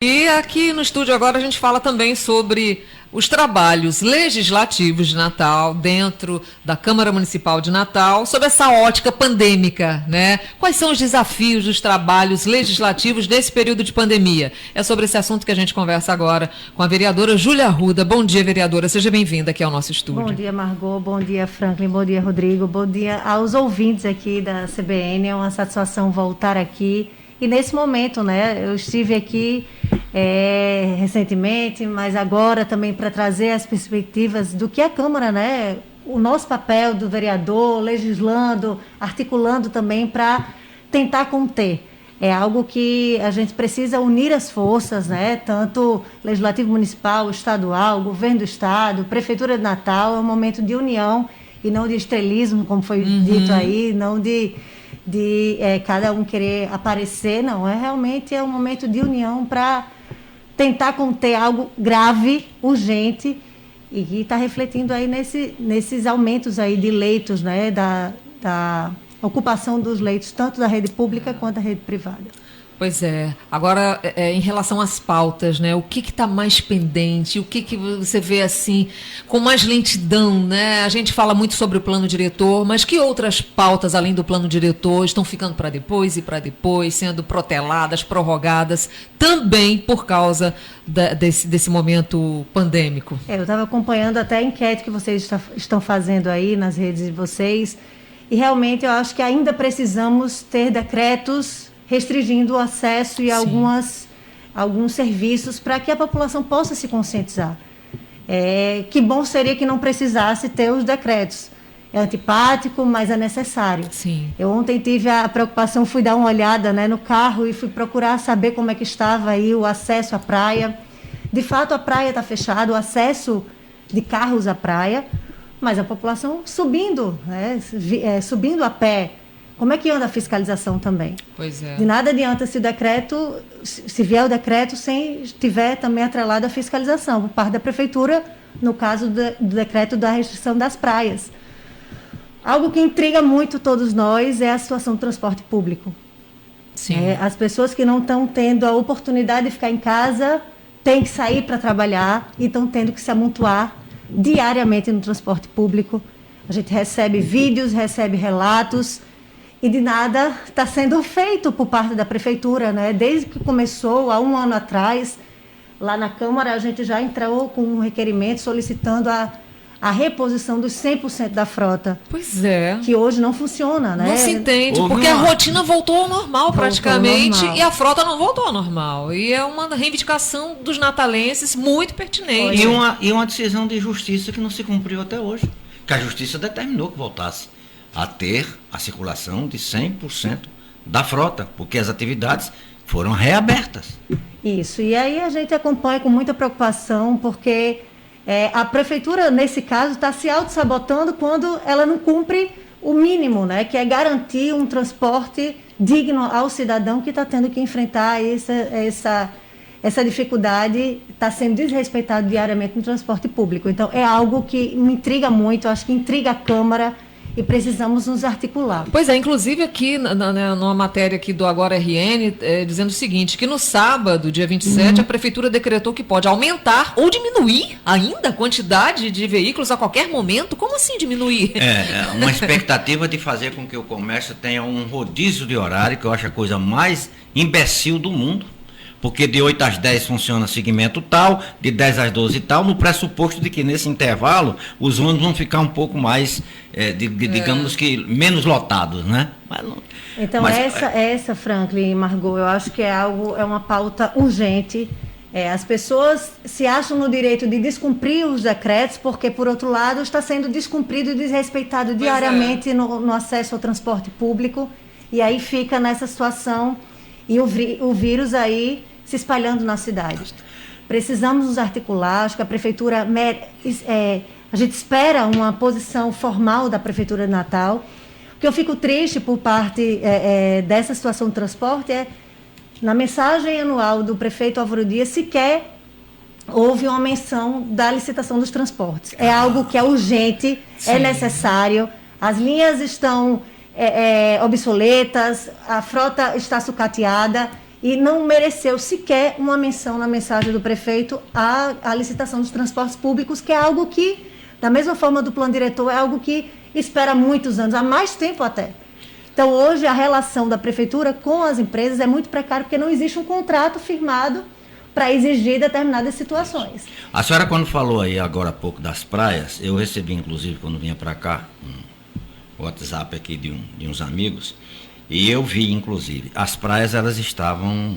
E aqui no estúdio agora a gente fala também sobre os trabalhos legislativos de Natal dentro da Câmara Municipal de Natal, sobre essa ótica pandêmica, né? Quais são os desafios dos trabalhos legislativos nesse período de pandemia? É sobre esse assunto que a gente conversa agora com a vereadora Júlia Arruda. Bom dia, vereadora. Seja bem-vinda aqui ao nosso estúdio. Bom dia, Margot. Bom dia, Franklin. Bom dia, Rodrigo. Bom dia aos ouvintes aqui da CBN. É uma satisfação voltar aqui. E nesse momento, né, eu estive aqui recentemente, mas agora também para trazer as perspectivas do que a Câmara, né, o nosso papel do vereador, legislando, articulando também para tentar conter. É algo que a gente precisa unir as forças, né, tanto Legislativo Municipal, Estadual, Governo do Estado, Prefeitura de Natal. É um momento de união e não de estrelismo, como foi dito aí, não de cada um querer aparecer, não. Realmente um momento de união para tentar conter algo grave, urgente, e que está refletindo aí nesses aumentos aí de leitos, né, da ocupação dos leitos, tanto da rede pública quanto da rede privada. Pois é. Agora, em relação às pautas, né? O que está mais pendente? O que você vê assim com mais lentidão, né? A gente fala muito sobre o plano diretor, mas que outras pautas, além do plano diretor, estão ficando para depois, sendo proteladas, prorrogadas, também por causa desse momento pandêmico? Eu estava acompanhando até a enquete que vocês estão fazendo aí nas redes de vocês, e realmente eu acho que ainda precisamos ter decretos restringindo o acesso e alguns serviços para que a população possa se conscientizar. Que bom seria que não precisasse ter os decretos. É antipático, mas é necessário. Sim. Eu ontem tive a preocupação, fui dar uma olhada, né, no carro e fui procurar saber como é que estava aí o acesso à praia. De fato, a praia está fechada, o acesso de carros à praia, mas a população subindo, né, subindo a pé. Como é que anda a fiscalização também? Pois é. De nada adianta se vier o decreto sem tiver também atrelado a fiscalização por parte da prefeitura, no caso do decreto da restrição das praias. Algo que intriga muito todos nós é a situação do transporte público. Sim. As pessoas que não estão tendo a oportunidade de ficar em casa têm que sair para trabalhar e estão tendo que se amontoar diariamente no transporte público. A gente recebe vídeos, recebe relatos, e de nada está sendo feito por parte da prefeitura, né? Desde que começou, há um ano atrás, lá na Câmara, a gente já entrou com um requerimento solicitando a reposição dos 100% da frota. Pois é. Que hoje não funciona, né? Não se entende, porque a rotina voltou ao normal praticamente e a frota não voltou ao normal. E é uma reivindicação dos natalenses muito pertinente. E uma decisão de justiça que não se cumpriu até hoje, que a justiça determinou que voltasse a ter a circulação de 100% da frota, porque as atividades foram reabertas. Isso, e aí a gente acompanha com muita preocupação, porque a prefeitura, nesse caso, está se auto-sabotando quando ela não cumpre o mínimo, né, que é garantir um transporte digno ao cidadão que está tendo que enfrentar essa dificuldade, está sendo desrespeitado diariamente no transporte público. Então, é algo que me intriga muito, acho que intriga a Câmara, e precisamos nos articular. Pois é, inclusive aqui, numa matéria aqui do Agora RN, dizendo o seguinte, que no sábado, dia 27, a Prefeitura decretou que pode aumentar ou diminuir ainda a quantidade de veículos a qualquer momento. Como assim diminuir? Uma expectativa de fazer com que o comércio tenha um rodízio de horário, que eu acho a coisa mais imbecil do mundo. Porque de 8 às 10 funciona segmento tal, de 10 às 12 tal, no pressuposto de que nesse intervalo os ônibus vão ficar um pouco mais, digamos que, menos lotados, né? Então, essa, Franklin e Margot, eu acho que é uma pauta urgente. As pessoas se acham no direito de descumprir os decretos, porque, por outro lado, está sendo descumprido e desrespeitado diariamente no acesso ao transporte público, e aí fica nessa situação, e o vírus aí se espalhando na cidade. Precisamos nos articular, acho que a Prefeitura, a gente espera uma posição formal da Prefeitura de Natal. O que eu fico triste por parte dessa situação do transporte na mensagem anual do prefeito Álvaro Dias, sequer houve uma menção da licitação dos transportes. É algo que é urgente, sim, é necessário, as linhas estão obsoletas, a frota está sucateada, e não mereceu sequer uma menção na mensagem do prefeito à licitação dos transportes públicos, que é algo que, da mesma forma do plano diretor, é algo que espera muitos anos, há mais tempo até. Então, hoje, a relação da prefeitura com as empresas é muito precária, porque não existe um contrato firmado para exigir determinadas situações. A senhora, quando falou aí agora há pouco das praias, eu recebi, inclusive, quando vinha para cá, um WhatsApp aqui de uns amigos, e eu vi, inclusive, as praias, elas estavam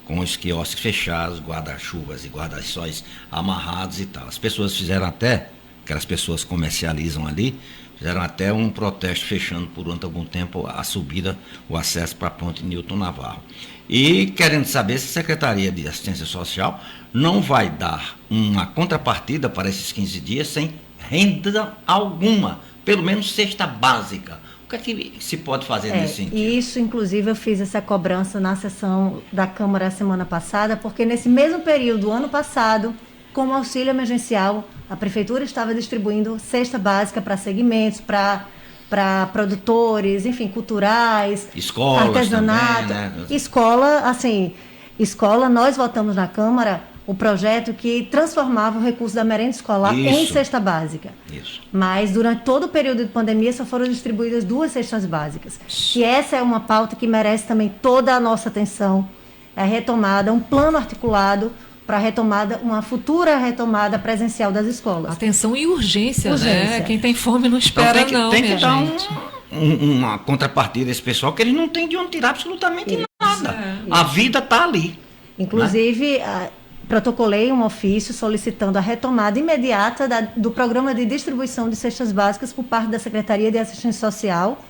com os quiosques fechados, guarda-chuvas e guarda-sóis amarrados e tal. As pessoas fizeram até, aquelas pessoas comercializam ali, fizeram até um protesto fechando por algum tempo a subida, o acesso para a ponte Newton Navarro. E querendo saber se a Secretaria de Assistência Social não vai dar uma contrapartida para esses 15 dias sem renda alguma, pelo menos cesta básica. O que é que se pode fazer nesse sentido? Isso, inclusive, eu fiz essa cobrança na sessão da Câmara semana passada, porque nesse mesmo período, ano passado, como auxílio emergencial, a Prefeitura estava distribuindo cesta básica para segmentos, para produtores, enfim, culturais, escolas, artesanato. Também, né? Escola, nós votamos na Câmara o projeto que transformava o recurso da merenda escolar em cesta básica. Isso. Mas durante todo o período de pandemia só foram distribuídas 2 cestas básicas. E essa é uma pauta que merece também toda a nossa atenção. É a retomada, um plano articulado para retomada, uma futura retomada presencial das escolas. Atenção e urgência, né? Quem tem fome não espera, então, tem que dar gente. Uma contrapartida a esse pessoal, que eles não têm de onde tirar absolutamente nada. A vida está ali. Inclusive, protocolei um ofício solicitando a retomada imediata do programa de distribuição de cestas básicas por parte da Secretaria de Assistência Social,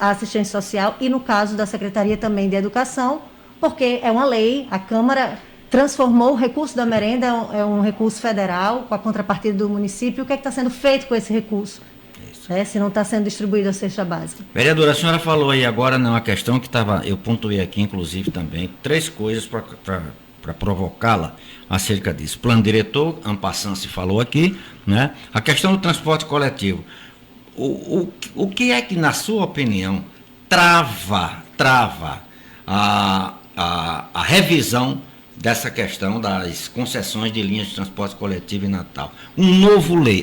a Assistência Social, e no caso da Secretaria também de Educação, porque é uma lei, a Câmara transformou o recurso da merenda, é um recurso federal, com a contrapartida do município. O que é que está sendo feito com esse recurso? Se não está sendo distribuída a cesta básica. Vereadora, a senhora falou aí agora numa questão que eu pontuei aqui, inclusive, também, 3 coisas para provocá-la acerca disso. Plano diretor, en passant se falou aqui, né? A questão do transporte coletivo. O que é que, na sua opinião, trava a revisão dessa questão das concessões de linhas de transporte coletivo em Natal?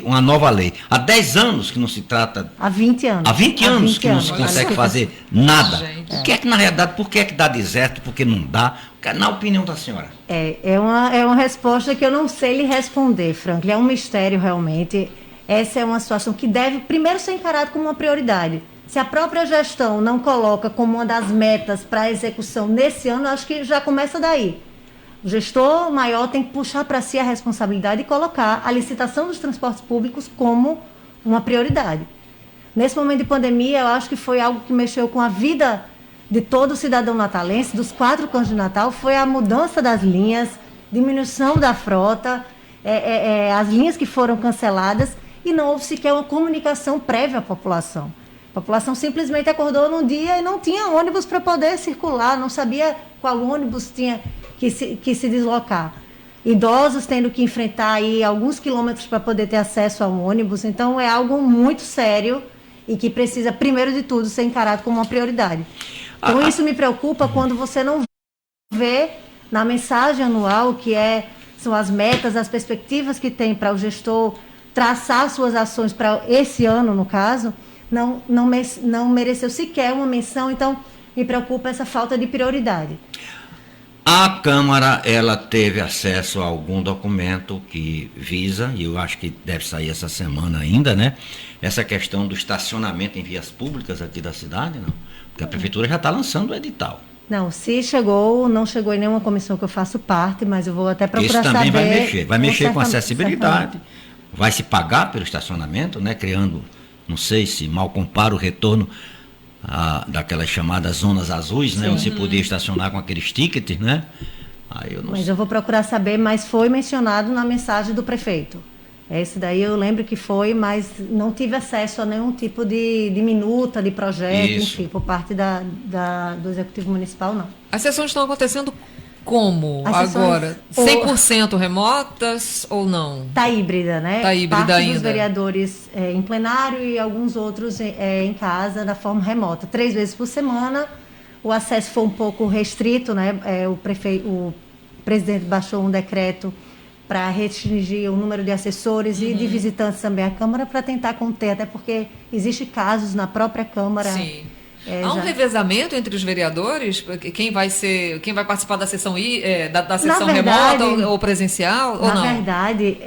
Uma nova lei. Há 10 anos que não se trata... Há 20 anos. Há 20 anos que não se consegue fazer nada. Gente. O que é que, na realidade, por que é que dá deserto, por que não dá? Na opinião da senhora. É uma resposta que eu não sei lhe responder, Franklin. É um mistério, realmente. Essa é uma situação que deve, primeiro, ser encarada como uma prioridade. Se a própria gestão não coloca como uma das metas para a execução nesse ano, acho que já começa daí. O gestor maior tem que puxar para si a responsabilidade e colocar a licitação dos transportes públicos como uma prioridade. Nesse momento de pandemia, eu acho que foi algo que mexeu com a vida de todo cidadão natalense, dos 4 cantos de Natal, foi a mudança das linhas, diminuição da frota, as linhas que foram canceladas, e não houve sequer uma comunicação prévia à população. A população simplesmente acordou num dia e não tinha ônibus para poder circular, não sabia qual ônibus tinha que se deslocar. Idosos tendo que enfrentar aí alguns quilômetros para poder ter acesso ao ônibus. Então, é algo muito sério e que precisa, primeiro de tudo, ser encarado como uma prioridade. Então, isso me preocupa quando você não vê na mensagem anual, que são as metas, as perspectivas que tem para o gestor traçar suas ações para esse ano, no caso, não mereceu sequer uma menção. Então, me preocupa essa falta de prioridade. A Câmara, ela teve acesso a algum documento que visa, e eu acho que deve sair essa semana ainda, né? Essa questão do estacionamento em vias públicas aqui da cidade, não? Porque a Prefeitura já está lançando o edital. Não, se chegou, não chegou em nenhuma comissão que eu faço parte, mas eu vou até procurar saber. Isso também vai mexer com acessibilidade, vai se pagar pelo estacionamento, né? Criando, não sei se mal compara o retorno daquelas chamadas zonas azuis, né, onde se podia estacionar com aqueles tickets, né? Mas eu vou procurar saber, mas foi mencionado na mensagem do prefeito. Esse daí eu lembro que foi, mas não tive acesso a nenhum tipo de minuta, de projeto, enfim, por parte do Executivo Municipal, não. As sessões estão acontecendo como agora? 100% remotas ou não? Está híbrida, né? Está híbrida parte ainda. Dos vereadores em plenário e alguns outros em casa, da forma remota. 3 vezes por semana, o acesso foi um pouco restrito, né? O presidente baixou um decreto para restringir o número de assessores e de visitantes também à Câmara para tentar conter, até porque existem casos na própria Câmara. Sim. Há um revezamento entre os vereadores? Quem vai participar da sessão, da sessão remota ou presencial? Ou não? Na verdade,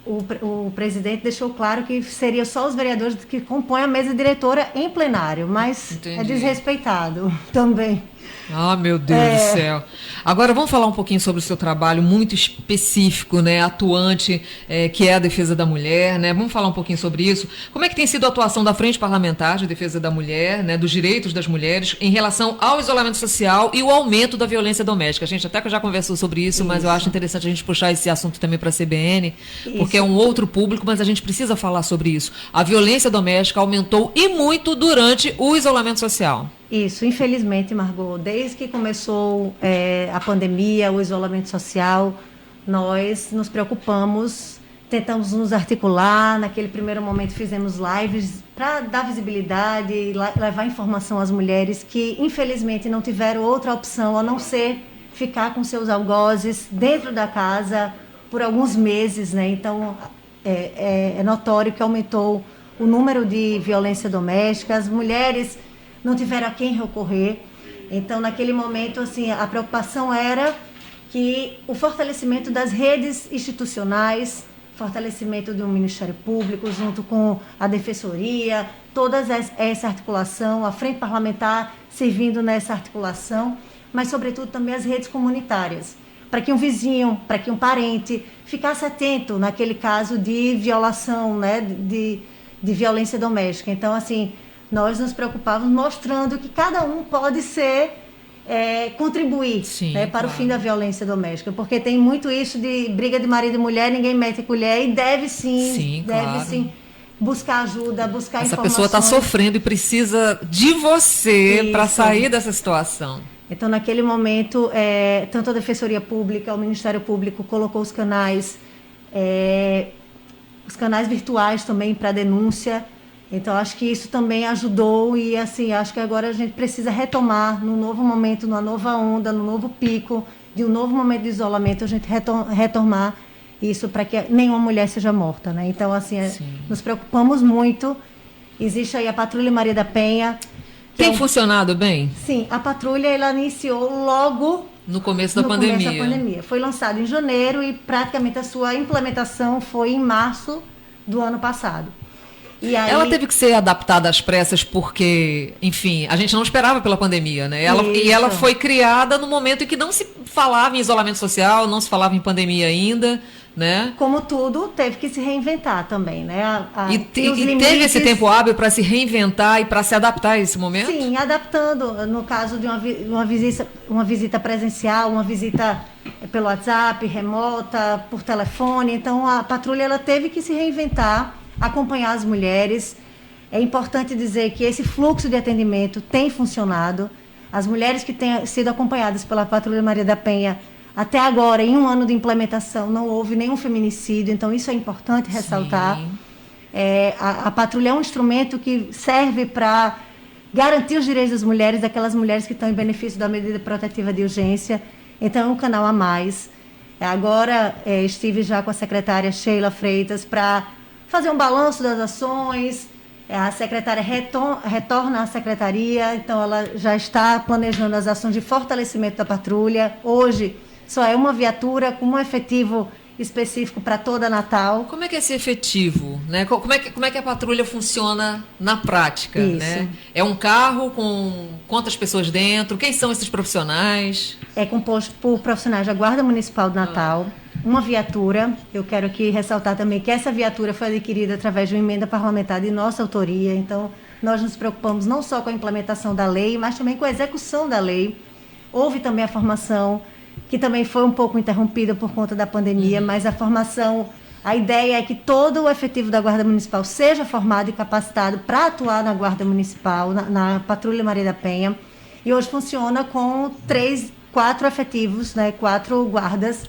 o presidente deixou claro que seria só os vereadores que compõem a mesa diretora em plenário, mas Entendi. É desrespeitado também. Ah, meu Deus do céu. Agora vamos falar um pouquinho sobre o seu trabalho muito específico, né, atuante, que é a defesa da mulher, né? Vamos falar um pouquinho sobre isso. Como é que tem sido a atuação da Frente Parlamentar de Defesa da Mulher, né, dos direitos das mulheres em relação ao isolamento social e o aumento da violência doméstica? A gente até já conversou sobre isso, mas eu acho interessante a gente puxar esse assunto também para a CBN, porque é um outro público, mas a gente precisa falar sobre isso. A violência doméstica aumentou e muito durante o isolamento social. Isso, infelizmente, Margot, desde que começou a pandemia, o isolamento social, nós nos preocupamos, tentamos nos articular. Naquele primeiro momento fizemos lives para dar visibilidade e levar informação às mulheres que, infelizmente, não tiveram outra opção a não ser ficar com seus algozes dentro da casa por alguns meses, né? Então, é notório que aumentou o número de violência doméstica, as mulheres não tiveram a quem recorrer. Então, naquele momento, assim, a preocupação era que o fortalecimento das redes institucionais, fortalecimento do Ministério Público, junto com a Defensoria, toda essa articulação, a Frente Parlamentar servindo nessa articulação, mas, sobretudo, também as redes comunitárias, para que um vizinho, para que um parente ficasse atento naquele caso de violação, né, de violência doméstica. Então, assim, nós nos preocupávamos mostrando que cada um pode contribuir, sim, né, para claro, o fim da violência doméstica, porque tem muito isso de briga de marido e mulher, ninguém mete a colher, e deve sim, claro, buscar ajuda, buscar essa informações. pessoa está sofrendo e precisa de você para sair dessa situação. Então, naquele momento, tanto a Defensoria Pública, o Ministério Público colocou os canais virtuais também para denúncia. Então, acho que isso também ajudou e, assim, acho que agora a gente precisa retomar, num novo momento, numa nova onda, num novo pico, de um novo momento de isolamento, a gente retomar isso para que nenhuma mulher seja morta, né? Então, assim, nos preocupamos muito. Existe aí a Patrulha Maria da Penha. Tem funcionado bem? Sim, a patrulha, ela iniciou logo no começo da pandemia. Foi lançada em janeiro e praticamente a sua implementação foi em março do ano passado. E aí, ela teve que ser adaptada às pressas porque, enfim, a gente não esperava pela pandemia, né? Ela foi criada no momento em que não se falava em isolamento social, não se falava em pandemia ainda, né? Como tudo, teve que se reinventar também, né? E teve esse tempo hábil para se reinventar e para se adaptar a esse momento? Sim, adaptando, no caso de uma visita presencial, uma visita pelo WhatsApp, remota, por telefone. Então, a patrulha, ela teve que se reinventar, acompanhar as mulheres. É importante dizer que esse fluxo de atendimento tem funcionado. As mulheres que têm sido acompanhadas pela Patrulha Maria da Penha, até agora, em um ano de implementação, não houve nenhum feminicídio. Então, isso é importante ressaltar. A patrulha é um instrumento que serve para garantir os direitos das mulheres, daquelas mulheres que estão em benefício da medida protetiva de urgência. Então, é um canal a mais. Agora, estive já com a secretária Sheila Freitas para fazer um balanço das ações. A secretária retorna à secretaria, então ela já está planejando as ações de fortalecimento da patrulha. Hoje, só é uma viatura com um efetivo específico para toda Natal. Como é que é esse efetivo, né? Como é que a patrulha funciona na prática, né? É um carro com quantas pessoas dentro? Quem são esses profissionais? É composto por profissionais da Guarda Municipal de Natal, uma viatura. Eu quero aqui ressaltar também que essa viatura foi adquirida através de uma emenda parlamentar de nossa autoria. Então, nós nos preocupamos não só com a implementação da lei, mas também com a execução da lei. Houve também a formação, que também foi um pouco interrompida por conta da pandemia, mas a formação, a ideia é que todo o efetivo da Guarda Municipal seja formado e capacitado para atuar na Guarda Municipal, na Patrulha Maria da Penha. E hoje funciona com 4 efetivos, né, 4 guardas.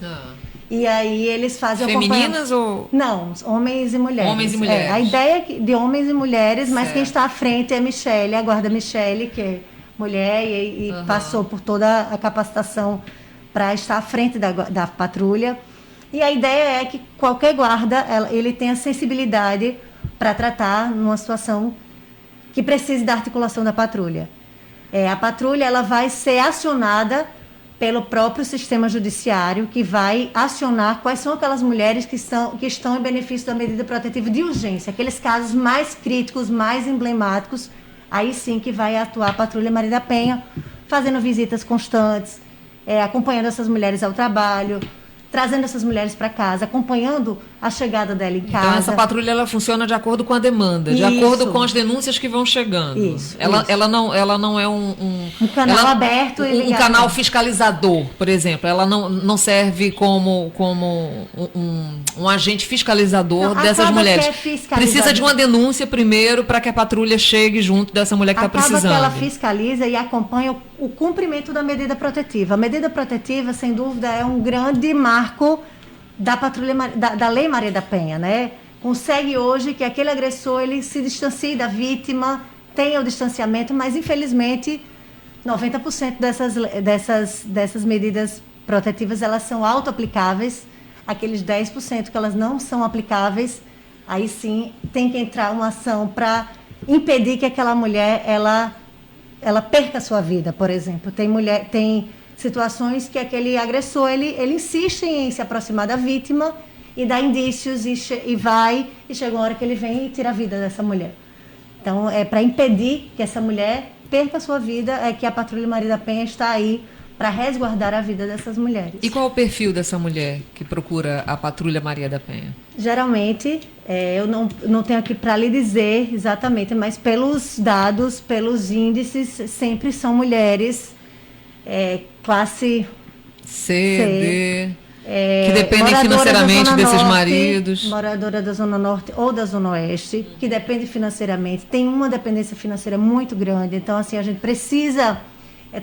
E aí eles fazem femininas ou... Não, homens e mulheres. Homens e mulheres. A ideia é de homens e mulheres, mas quem está à frente é a Michele, a guarda Michele, que é mulher e passou por toda a capacitação para estar à frente da patrulha. E a ideia é que qualquer guarda, ele tenha sensibilidade para tratar numa situação que precise da articulação da patrulha. A patrulha ela vai ser acionada pelo próprio sistema judiciário, que vai acionar quais são aquelas mulheres que estão em benefício da medida protetiva de urgência, aqueles casos mais críticos, mais emblemáticos, aí sim que vai atuar a Patrulha Maria da Penha, fazendo visitas constantes, acompanhando essas mulheres ao trabalho, trazendo essas mulheres para casa, acompanhando a chegada dela em casa. Então, essa patrulha ela funciona de acordo com a demanda, de acordo com as denúncias que vão chegando. Ela não é um canal aberto. Um canal fiscalizador, por exemplo. Ela não serve como um agente fiscalizador dessas mulheres. Precisa de uma denúncia primeiro para que a patrulha chegue junto dessa mulher que está precisando. Acaba que ela fiscaliza e acompanha o cumprimento da medida protetiva. A medida protetiva, sem dúvida, é um grande marco da patrulha da Lei Maria da Penha, né? Consegue hoje que aquele agressor ele se distancie da vítima, tenha o distanciamento, mas infelizmente 90% dessas medidas protetivas elas são auto-aplicáveis. Aqueles 10% que elas não são aplicáveis, aí sim tem que entrar uma ação para impedir que aquela mulher ela perca a sua vida, por exemplo. Tem situações que aquele agressor ele insiste em se aproximar da vítima e dá indícios e chega uma hora que ele vem e tira a vida dessa mulher. Então, para impedir que essa mulher perca a sua vida, é que a Patrulha Maria da Penha está aí para resguardar a vida dessas mulheres. E qual é o perfil dessa mulher que procura a Patrulha Maria da Penha? Geralmente, eu não tenho aqui para lhe dizer exatamente, mas pelos dados, pelos índices, sempre são mulheres classe C, D, que dependem financeiramente desses maridos. Moradora da Zona Norte ou da Zona Oeste, que depende financeiramente, tem uma dependência financeira muito grande. Então, assim, a gente precisa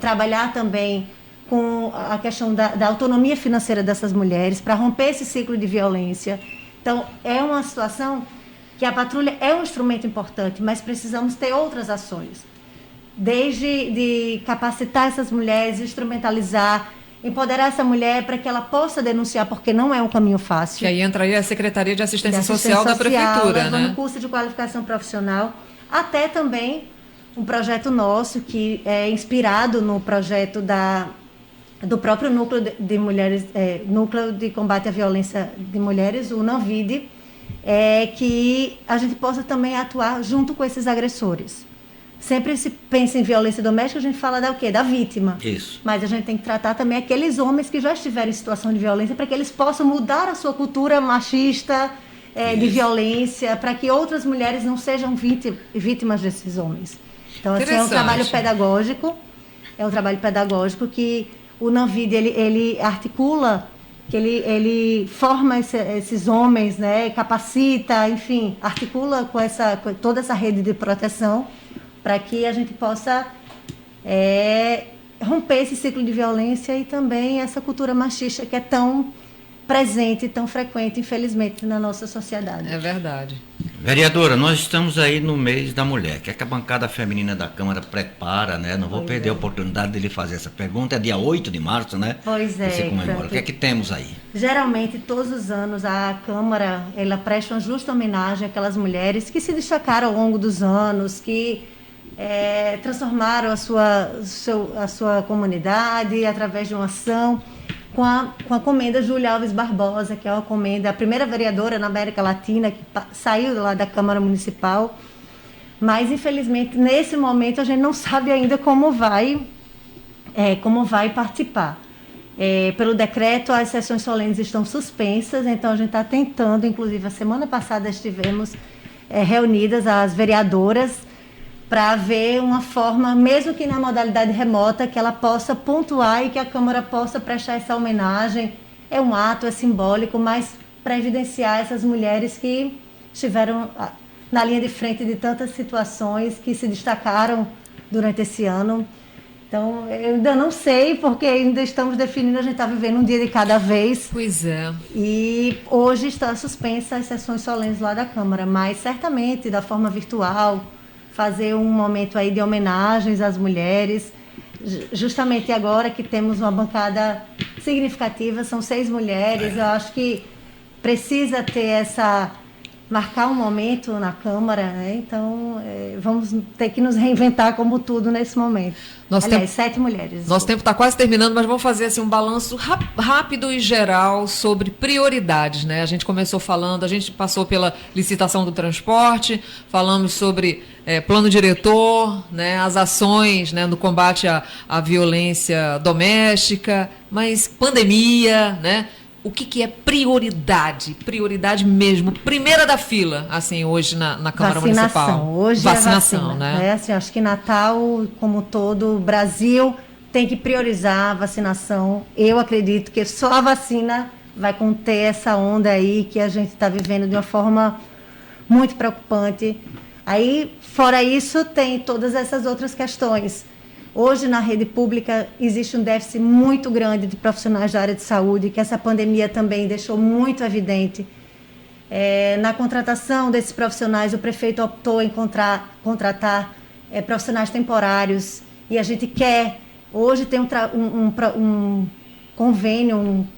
trabalhar também com a questão da autonomia financeira dessas mulheres para romper esse ciclo de violência. Então, é uma situação que a patrulha é um instrumento importante, mas precisamos ter outras ações. Desde de capacitar essas mulheres, instrumentalizar, empoderar essa mulher para que ela possa denunciar, porque não é um caminho fácil. Que aí entraria a Secretaria de Assistência Social da Prefeitura, né? Um curso de qualificação profissional, até também um projeto nosso que é inspirado no projeto do próprio Núcleo de Mulheres, Núcleo de Combate à Violência de Mulheres, o NANVIDE, que a gente possa também atuar junto com esses agressores. Sempre se pensa em violência doméstica, a gente fala da o quê? Da vítima. Isso. Mas a gente tem que tratar também aqueles homens que já estiveram em situação de violência para que eles possam mudar a sua cultura machista de violência, para que outras mulheres não sejam vítimas desses homens. Então, assim, é um trabalho pedagógico que o NANVIDE ele articula, que ele forma esses homens, né, capacita, enfim, articula com toda essa rede de proteção para que a gente possa romper esse ciclo de violência e também essa cultura machista que é tão presente, tão frequente, infelizmente, na nossa sociedade. É verdade. Vereadora, nós estamos aí no mês da mulher, que é que a bancada feminina da Câmara prepara, né? Não vou perder a oportunidade de lhe fazer essa pergunta. É dia 8 de março, né? Pois é. Você comemora. O que é que temos aí? Geralmente, todos os anos, a Câmara ela presta uma justa homenagem àquelas mulheres que se destacaram ao longo dos anos, que transformaram a sua comunidade através de uma ação com a comenda Júlia Alves Barbosa, que é uma comenda, a primeira vereadora na América Latina que saiu lá da Câmara Municipal, mas infelizmente nesse momento a gente não sabe ainda como vai participar. Pelo decreto, as sessões solenes estão suspensas, então a gente está tentando, inclusive a semana passada estivemos reunidas as vereadoras para ver uma forma, mesmo que na modalidade remota, que ela possa pontuar e que a Câmara possa prestar essa homenagem. É um ato, é simbólico, mas para evidenciar essas mulheres que estiveram na linha de frente de tantas situações, que se destacaram durante esse ano. Então, eu ainda não sei, porque ainda estamos definindo, a gente está vivendo um dia de cada vez. Pois é. E hoje está suspensa as sessões solenes lá da Câmara, mas certamente da forma virtual, fazer um momento aí de homenagens às mulheres, justamente agora que temos uma bancada significativa, são 6 mulheres, eu acho que precisa ter marcar um momento na Câmara, né? Então vamos ter que nos reinventar como tudo nesse momento. 7 mulheres. Nosso tempo está quase terminando, mas vamos fazer assim, um balanço rápido e geral sobre prioridades, né? A gente começou falando, a gente passou pela licitação do transporte, falamos sobre plano diretor, né? As ações, né? No combate à violência doméstica, mas pandemia, né? O que é prioridade? Prioridade mesmo, primeira da fila, assim, hoje na Câmara Municipal. Hoje vacinação, vacina, né? Assim, acho que Natal, como todo o Brasil, tem que priorizar a vacinação. Eu acredito que só a vacina vai conter essa onda aí que a gente está vivendo de uma forma muito preocupante. Aí, fora isso, tem todas essas outras questões. Hoje, na rede pública, existe um déficit muito grande de profissionais da área de saúde, que essa pandemia também deixou muito evidente. Na contratação desses profissionais, o prefeito optou em contratar profissionais temporários, e a gente quer... Hoje tem um convênio,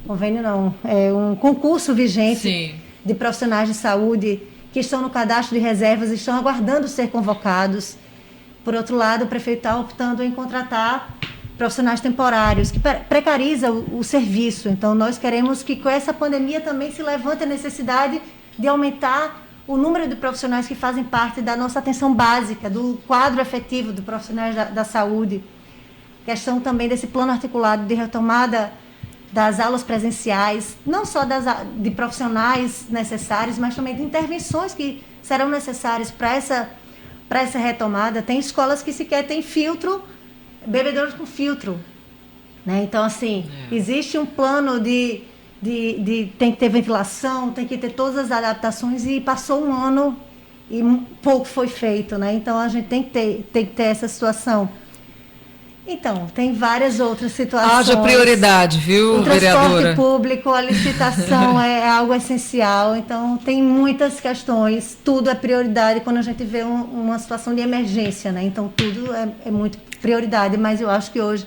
um concurso vigente. Sim. De profissionais de saúde que estão no cadastro de reservas e estão aguardando ser convocados. Por outro lado, o prefeito está optando em contratar profissionais temporários, que precariza o serviço. Então, nós queremos que com essa pandemia também se levante a necessidade de aumentar o número de profissionais que fazem parte da nossa atenção básica, do quadro efetivo de profissionais da saúde. Questão também desse plano articulado de retomada das aulas presenciais, não só de profissionais necessários, mas também de intervenções que serão necessárias para essa retomada. Tem escolas que sequer têm filtro, bebedouros com filtro, né? Então, assim, existe um plano tem que ter ventilação, tem que ter todas as adaptações, e passou um ano e pouco foi feito, né? Então, a gente tem que ter essa situação. Então, tem várias outras situações. Haja prioridade, viu, vereadora? O transporte público, a licitação é algo essencial. Então, tem muitas questões. Tudo é prioridade quando a gente vê uma situação de emergência, né? Então, tudo é muito prioridade. Mas eu acho que hoje,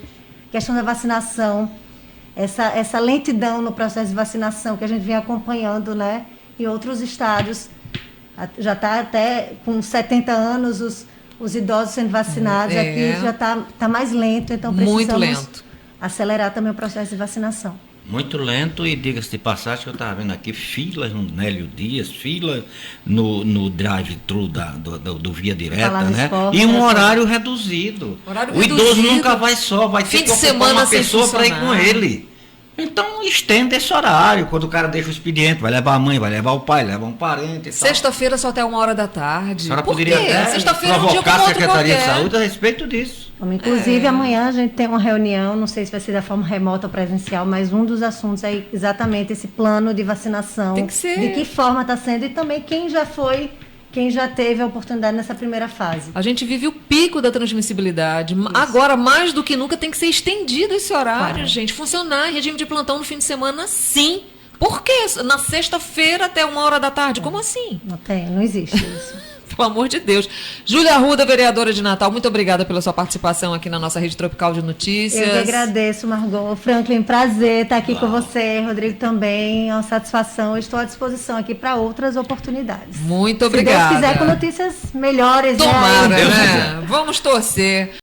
a questão da vacinação, essa lentidão no processo de vacinação que a gente vem acompanhando, né? Em outros estados, já está até com 70 anos os idosos sendo vacinados, aqui já tá mais lento, então precisamos acelerar também o processo de vacinação. Muito lento, e diga-se de passagem que eu estava vendo aqui filas no Nélio Dias, fila no drive-thru do Via Direta, né? Esporte, e um horário reduzido. O idoso nunca vai só, vai ter que ocupar uma pessoa para ir com ele. Então, estenda esse horário. Quando o cara deixa o expediente, vai levar a mãe, vai levar o pai, leva um parente e tal. Sexta-feira só até 1h. A senhora poderia até provocar a Secretaria de Saúde a respeito disso. Inclusive, amanhã a gente tem uma reunião, não sei se vai ser da forma remota ou presencial, mas um dos assuntos é exatamente esse plano de vacinação. Tem que ser. De que forma está sendo, e também quem já teve a oportunidade nessa primeira fase. A gente vive o pico da transmissibilidade. Isso. Agora, mais do que nunca, tem que ser estendido esse horário, gente. Funcionar em regime de plantão no fim de semana, sim. Por quê? Na sexta-feira até 1h. Como assim? Não existe isso. Pelo amor de Deus. Júlia Arruda, vereadora de Natal, muito obrigada pela sua participação aqui na nossa Rede Tropical de Notícias. Eu que agradeço, Margot. Franklin, prazer estar aqui com você. Rodrigo também, é uma satisfação. Eu estou à disposição aqui para outras oportunidades. Muito obrigada. Se Deus quiser, com notícias melhores. Tomara, né? Vamos torcer.